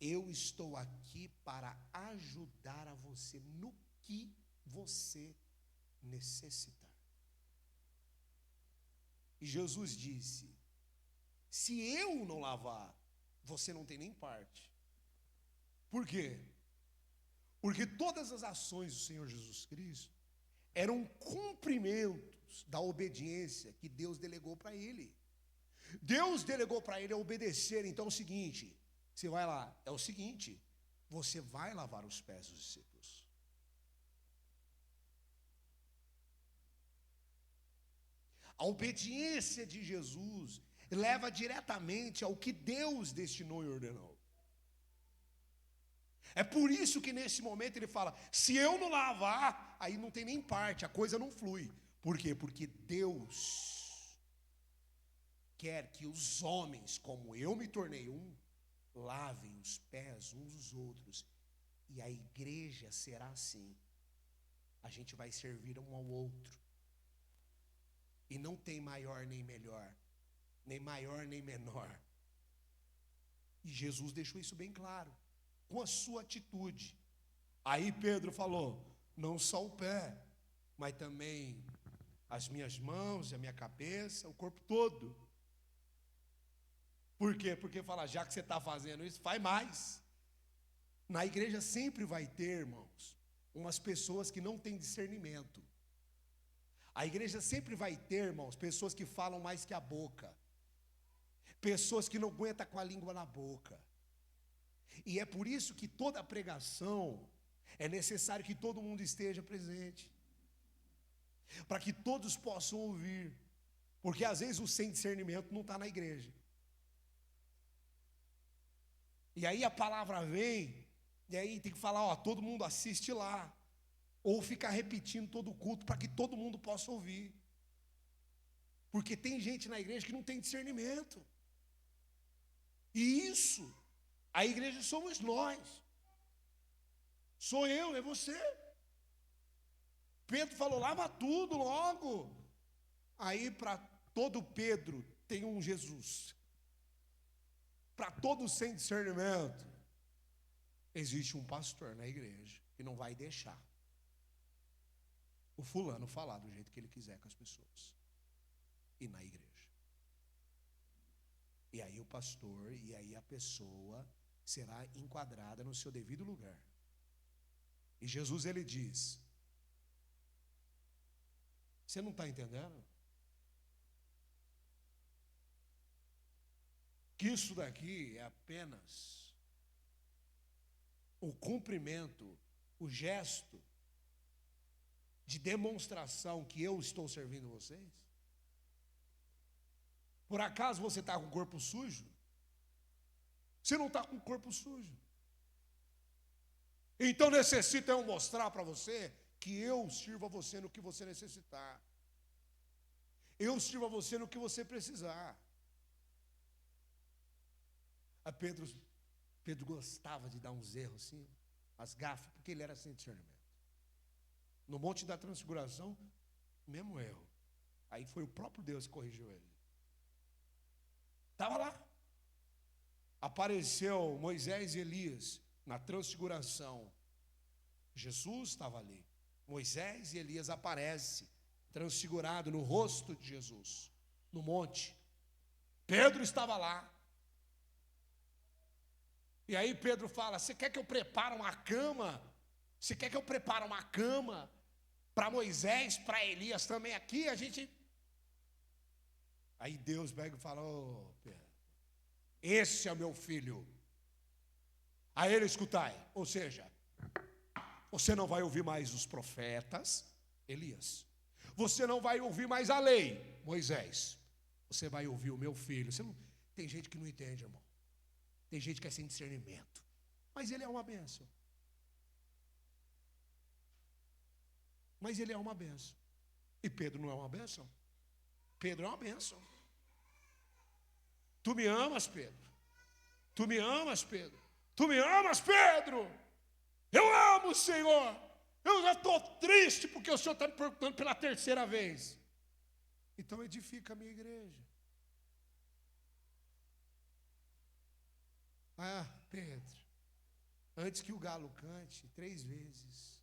Eu estou aqui para ajudar a você no que você necessitar. E Jesus disse: se eu não lavar, você não tem nem parte. Por quê? Porque todas as ações do Senhor Jesus Cristo eram cumprimentos da obediência que Deus delegou para ele. Deus delegou para ele a obedecer. Então é o seguinte: você vai lá, é o seguinte, você vai lavar os pés dos discípulos. A obediência de Jesus leva diretamente ao que Deus destinou e ordenou. É por isso que nesse momento ele fala: se eu não lavar, aí não tem nem parte, a coisa não flui. Por quê? Porque Deus quer que os homens, como eu me tornei um, lavem os pés uns dos outros. E a igreja será assim. A gente vai servir um ao outro. E não tem maior nem melhor, nem maior nem menor. E Jesus deixou isso bem claro, com a sua atitude. Aí Pedro falou: não só o pé, mas também as minhas mãos, a minha cabeça, o corpo todo. Por quê? Porque fala: já que você está fazendo isso, faz mais. Na igreja sempre vai ter, irmãos, umas pessoas que não têm discernimento. A igreja sempre vai ter, irmãos, pessoas que falam mais que a boca. Pessoas que não aguentam com a língua na boca. E é por isso que toda pregação é necessário que todo mundo esteja presente, para que todos possam ouvir. Porque às vezes o sem discernimento não está na igreja. E aí a palavra vem, e aí tem que falar: ó, todo mundo assiste lá. Ou ficar repetindo todo o culto para que todo mundo possa ouvir. Porque tem gente na igreja que não tem discernimento. E isso, a igreja somos nós. Sou eu, é você. Pedro falou: lava tudo logo. Aí para todo Pedro tem um Jesus. Para todo sem discernimento, existe um pastor na igreja que não vai deixar o fulano falar do jeito que ele quiser com as pessoas. E na igreja. E aí o pastor, e aí a pessoa será enquadrada no seu devido lugar. E Jesus, ele diz: você não está entendendo? Que isso daqui é apenas o cumprimento, o gesto de demonstração que eu estou servindo vocês? Por acaso você está com o corpo sujo? Você não está com o corpo sujo. Então necessita eu mostrar para você que eu sirvo a você no que você necessitar. Eu sirvo a você no que você precisar. A Pedro gostava de dar uns erros assim, as gafes, porque ele era sem discernimento. No Monte da Transfiguração, mesmo erro. Aí foi o próprio Deus que corrigiu ele. Estava lá. apareceu Moisés e Elias na transfiguração. Jesus estava ali. Moisés e Elias aparecem transfigurado no rosto de Jesus, no monte. Pedro estava lá. E aí Pedro fala: você quer que eu prepare uma cama? Você quer que eu prepare uma cama para Moisés, para Elias também aqui? Aí Deus pega e fala: ô Pedro, esse é o meu filho, a ele escutai. Ou seja, você não vai ouvir mais os profetas, Elias. Você não vai ouvir mais a lei, Moisés. Você vai ouvir o meu filho. Tem gente que não entende, irmão. Tem gente que é sem discernimento. Mas ele é uma bênção. Mas ele é uma bênção. E Pedro não é uma bênção? Pedro é uma bênção. Tu me amas, Pedro? Tu me amas, Pedro? Tu me amas, Pedro? Eu amo o Senhor. Eu já estou triste porque o Senhor está me perguntando pela terceira vez. Então edifica a minha igreja. Ah, Pedro, antes que o galo cante 3 vezes,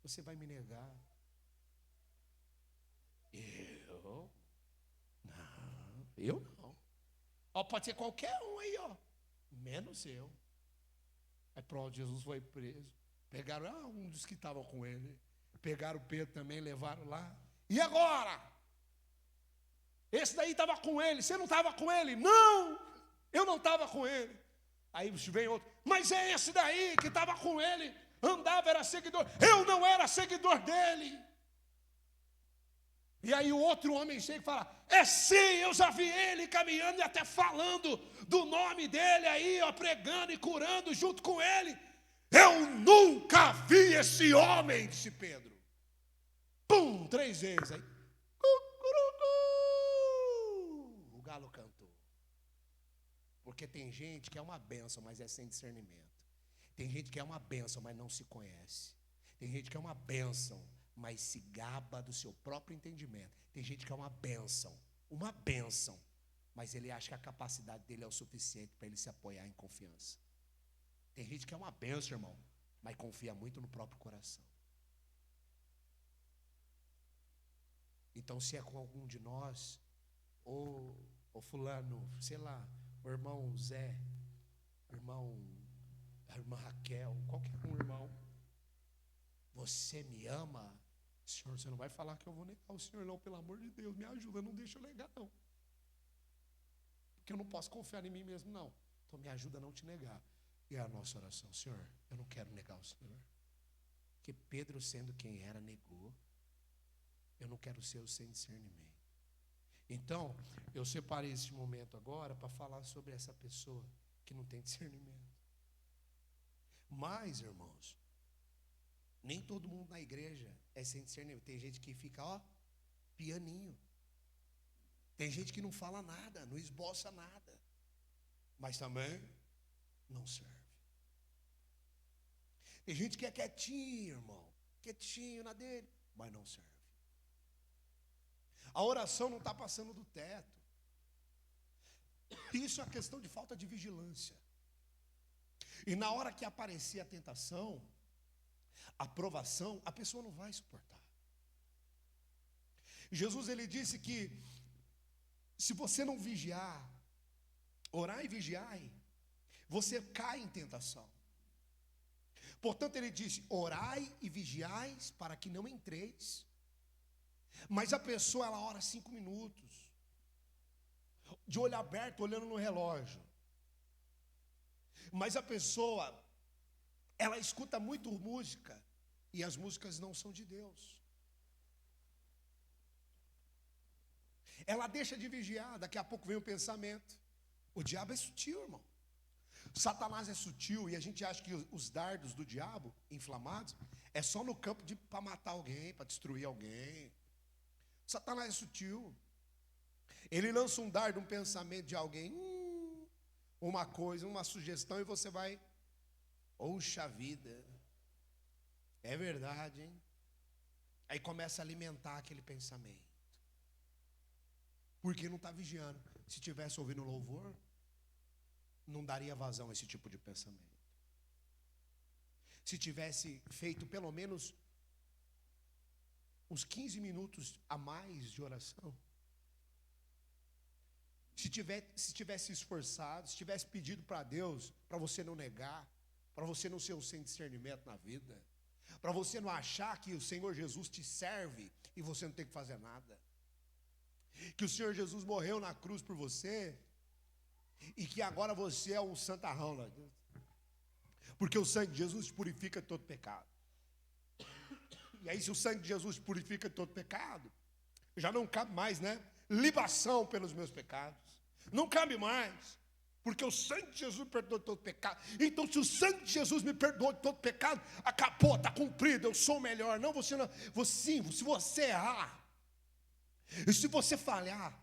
você vai me negar. Eu não. Ó, pode ser qualquer um aí, ó, menos eu. Aí pronto, Jesus foi preso. Pegaram um dos que estavam com ele. Pegaram Pedro também, levaram lá. E agora? Esse daí estava com ele. Você não estava com ele? Não, eu não estava com ele. Aí vem outro. Mas é esse daí que estava com ele. Andava, era seguidor. Eu não era seguidor dele. E aí o outro homem chega e fala: é sim, eu já vi ele caminhando e até falando do nome dele aí, ó, pregando e curando junto com ele. Eu nunca vi esse homem, disse Pedro. Pum, 3 vezes. Aí, o galo cantou. Porque tem gente que é uma bênção, mas é sem discernimento. Tem gente que é uma bênção, mas não se conhece. Tem gente que é uma bênção, mas se gaba do seu próprio entendimento. Tem gente que é uma bênção, mas ele acha que a capacidade dele é o suficiente para ele se apoiar em confiança. Tem gente que é uma bênção, irmão, mas confia muito no próprio coração. Então, se é com algum de nós, ou fulano, sei lá, o irmão Zé, a irmã Raquel, qualquer um irmão, você me ama? Senhor, você não vai falar que eu vou negar o Senhor não, pelo amor de Deus, me ajuda, não deixa eu negar não. Porque eu não posso confiar em mim mesmo não. Então me ajuda a não te negar. E a nossa oração: Senhor, eu não quero negar o Senhor. Porque Pedro, sendo quem era, negou. Eu não quero ser o sem discernimento. Então, eu separei esse momento agora para falar sobre essa pessoa que não tem discernimento. Mas, irmãos, nem todo mundo na igreja é sem discernimento. Tem gente que fica, ó, pianinho. Tem gente que não fala nada, não esboça nada. Mas também não serve. Tem gente que é quietinho, irmão. Quietinho na dele, mas não serve. A oração não está passando do teto. Isso é questão de falta de vigilância. E na hora que aparecer a tentação, a provação, a pessoa não vai suportar. Jesus, ele disse que se você não vigiar, orar e vigiar, você cai em tentação. Portanto, ele disse: orai e vigiais para que não entreis. Mas a pessoa, ela ora 5 minutos, de olho aberto, olhando no relógio. Mas a pessoa, ela escuta muito música, e as músicas não são de Deus. Ela deixa de vigiar, daqui a pouco vem o pensamento. O diabo é sutil, irmão. Satanás é sutil, e a gente acha que os dardos do diabo, inflamados, é só no campo para matar alguém, para destruir alguém. Satanás é sutil. Ele lança um dardo, um pensamento de alguém, uma coisa, uma sugestão, e você vai, poxa vida, é verdade, hein? Aí começa a alimentar aquele pensamento. Porque não está vigiando. Se tivesse ouvindo louvor, não daria vazão a esse tipo de pensamento. Se tivesse feito pelo menos uns 15 minutos a mais de oração, se tivesse esforçado, se tivesse pedido para Deus, para você não negar, para você não ser um sem discernimento na vida, para você não achar que o Senhor Jesus te serve e você não tem que fazer nada, que o Senhor Jesus morreu na cruz por você e que agora você é um santarrão lá dentro, porque o sangue de Jesus te purifica de todo pecado. E aí, se o sangue de Jesus te purifica de todo pecado, já não cabe mais, né? Libação pelos meus pecados. Não cabe mais, porque o sangue de Jesus me perdoou de todo pecado. Então, se o sangue de Jesus me perdoou de todo pecado, acabou, está cumprido, eu sou o melhor. Não, você não. Sim, se você errar, e se você falhar,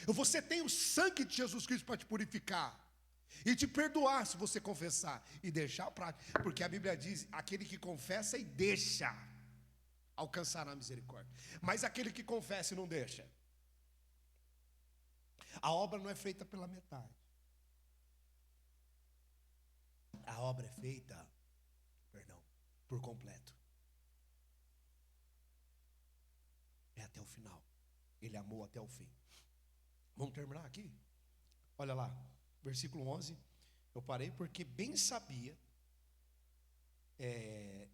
você tem o sangue de Jesus Cristo para te purificar e te perdoar se você confessar e deixar a prática, porque a Bíblia diz: aquele que confessa e deixa alcançará a misericórdia. Mas aquele que confessa e não deixa, a obra não é feita pela metade. A obra é feita, por completo. É até o final. Ele amou até o fim. Vamos terminar aqui? Olha lá, versículo 11. Eu parei porque bem sabia.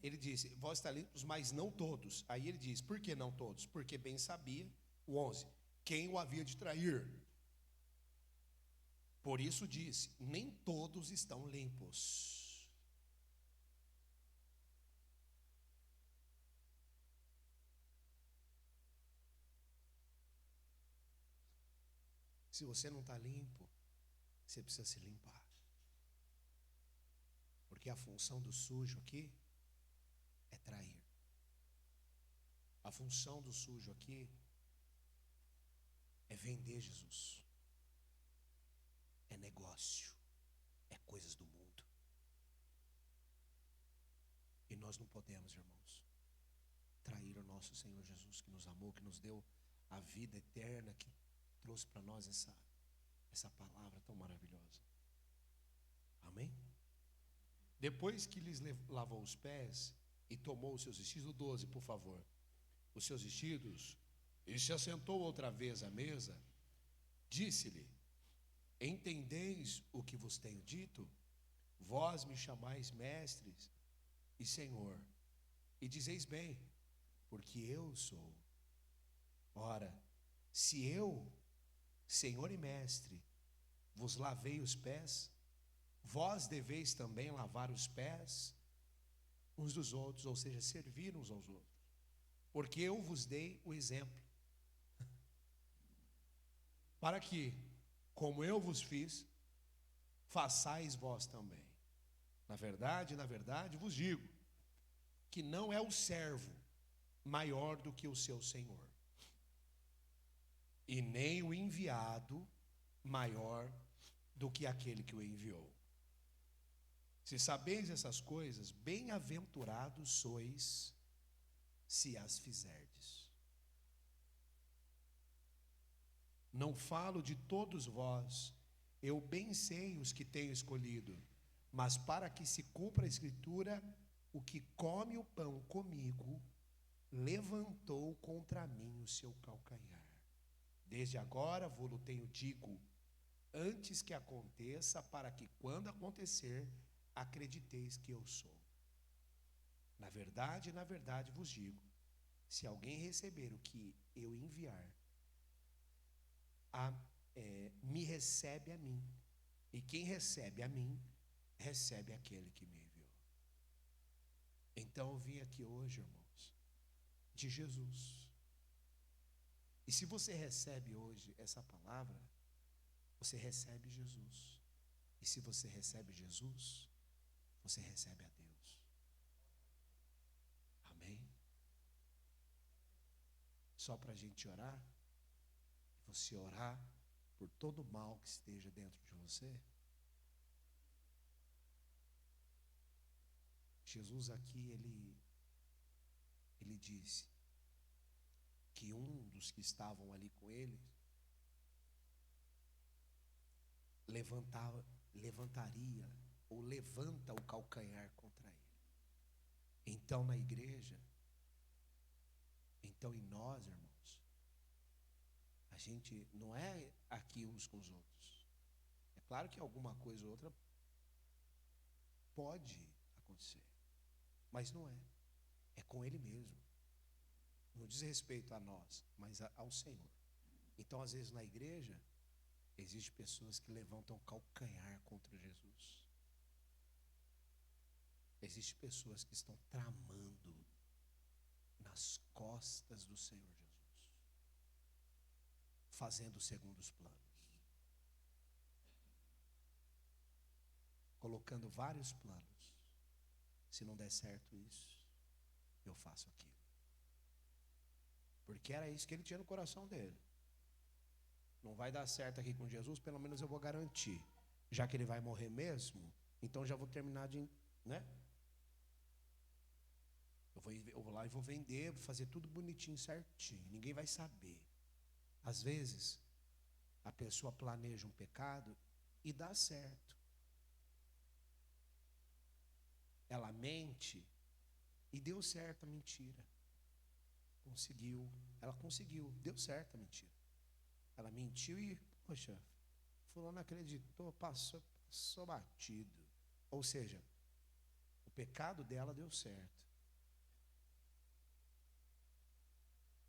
Ele disse: vós estáis limpos, mas não todos. Aí ele diz: por que não todos? Porque bem sabia, o 11, quem o havia de trair. Por isso disse: nem todos estão limpos. Se você não está limpo, você precisa se limpar. Porque a função do sujo aqui é trair. A função do sujo aqui é vender Jesus. É negócio. É coisas do mundo. E nós não podemos, irmãos, trair o nosso Senhor Jesus, que nos amou, que nos deu a vida eterna, que trouxe para nós essa palavra tão maravilhosa. Amém? Depois que lhes lavou os pés e tomou os seus vestidos, o 12, por favor, os seus vestidos, e se assentou outra vez à mesa, disse-lhe: entendeis o que vos tenho dito? Vós me chamais mestres e Senhor, e dizeis bem, porque eu sou. Ora, se eu, Senhor e mestre, vos lavei os pés, vós deveis também lavar os pés uns dos outros, ou seja, servir uns aos outros, porque eu vos dei o exemplo, para que, como eu vos fiz, façais vós também. Na verdade, vos digo, que não é o servo maior do que o seu senhor, e nem o enviado maior do que aquele que o enviou. Se sabeis essas coisas, bem-aventurados sois, se as fizerdes. Não falo de todos vós, eu bem sei os que tenho escolhido, mas para que se cumpra a Escritura, o que come o pão comigo, levantou contra mim o seu calcanhar. Desde agora vou-lo tenho digo, antes que aconteça, para que quando acontecer, acrediteis que eu sou. Na verdade vos digo, se alguém receber o que eu enviar, me recebe a mim, e quem recebe a mim, recebe aquele que me enviou. Então eu vim aqui hoje, irmãos, de Jesus. E se você recebe hoje essa palavra, você recebe Jesus. E se você recebe Jesus, você recebe a Deus. Amém? Só para a gente orar, você orar por todo o mal que esteja dentro de você. Jesus aqui, ele disse que um dos que estavam ali com ele levantaria ou levanta o calcanhar contra ele. Então na igreja, então em nós, irmãos, a gente não é aqui uns com os outros. É claro que alguma coisa ou outra pode acontecer, mas não é. É com ele mesmo. Não diz respeito a nós, mas ao Senhor. Então, às vezes na igreja, existem pessoas que levantam o calcanhar contra Jesus. Existem pessoas que estão tramando nas costas do Senhor Jesus, fazendo segundo os planos, colocando vários planos. Se não der certo isso, eu faço aquilo. Porque era isso que ele tinha no coração dele. Não vai dar certo aqui com Jesus, pelo menos eu vou garantir. Já que ele vai morrer mesmo, então já vou terminar de, né? Eu vou lá e vou vender, vou fazer tudo bonitinho, certinho. Ninguém vai saber. Às vezes, a pessoa planeja um pecado e dá certo. Ela mente e deu certo a mentira. Ela conseguiu, deu certo a mentira. Ela mentiu e, poxa, fulano acreditou, passou batido. Ou seja, o pecado dela deu certo.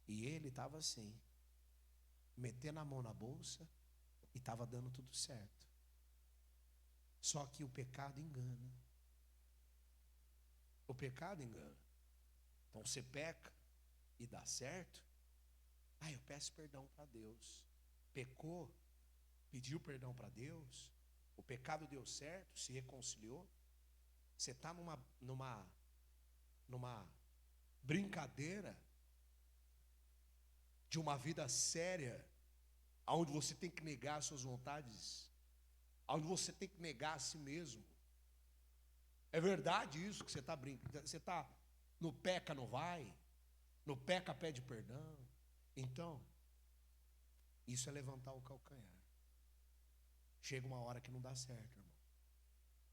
E ele estava assim, metendo a mão na bolsa e estava dando tudo certo. Só que o pecado engana. O pecado engana. Então você peca e dá certo. Eu peço perdão para Deus. Pecou, pediu perdão para Deus. O pecado deu certo, se reconciliou. Você está numa brincadeira de uma vida séria, onde você tem que negar as suas vontades, onde você tem que negar a si mesmo. É verdade isso que você está brincando? Você está no peca, não vai? No peca, pede perdão. Então, isso é levantar o calcanhar. Chega uma hora que não dá certo, irmão.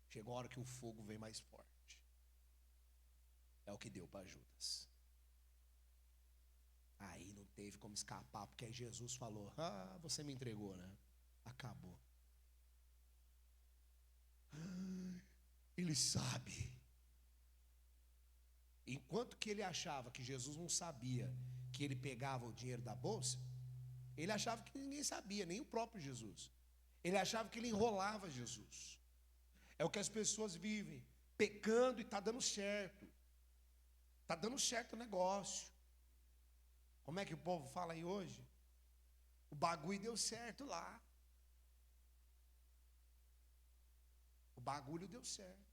Chega uma hora que o fogo vem mais forte. É o que deu para Judas. Aí não teve como escapar, porque aí Jesus falou: você me entregou, né? Acabou. Ele sabe. Enquanto que ele achava que Jesus não sabia que ele pegava o dinheiro da bolsa, ele achava que ninguém sabia, nem o próprio Jesus. Ele achava que ele enrolava Jesus. É o que as pessoas vivem, pecando e está dando certo. Está dando certo o negócio. Como é que o povo fala aí hoje? O bagulho deu certo lá. O bagulho deu certo.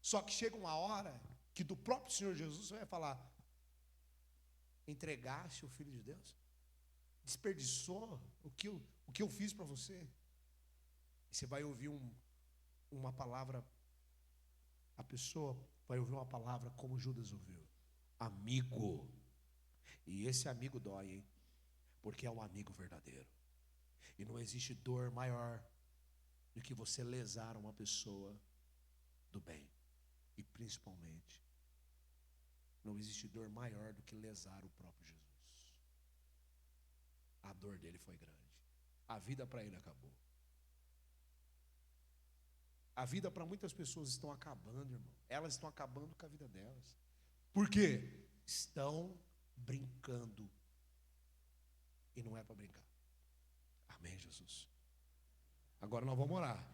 Só que chega uma hora que do próprio Senhor Jesus você vai falar: entregaste o Filho de Deus? Desperdiçou o que eu fiz para você? E você vai ouvir uma palavra, a pessoa vai ouvir uma palavra como Judas ouviu: amigo. E esse amigo dói, hein? Porque é um amigo verdadeiro. E não existe dor maior do que você lesar uma pessoa do bem. E principalmente, não existe dor maior do que lesar o próprio Jesus. A dor dele foi grande. A vida para ele acabou. A vida para muitas pessoas estão acabando, irmão. Elas estão acabando com a vida delas. Por quê? Estão brincando. E não é para brincar. Amém, Jesus. Agora nós vamos orar.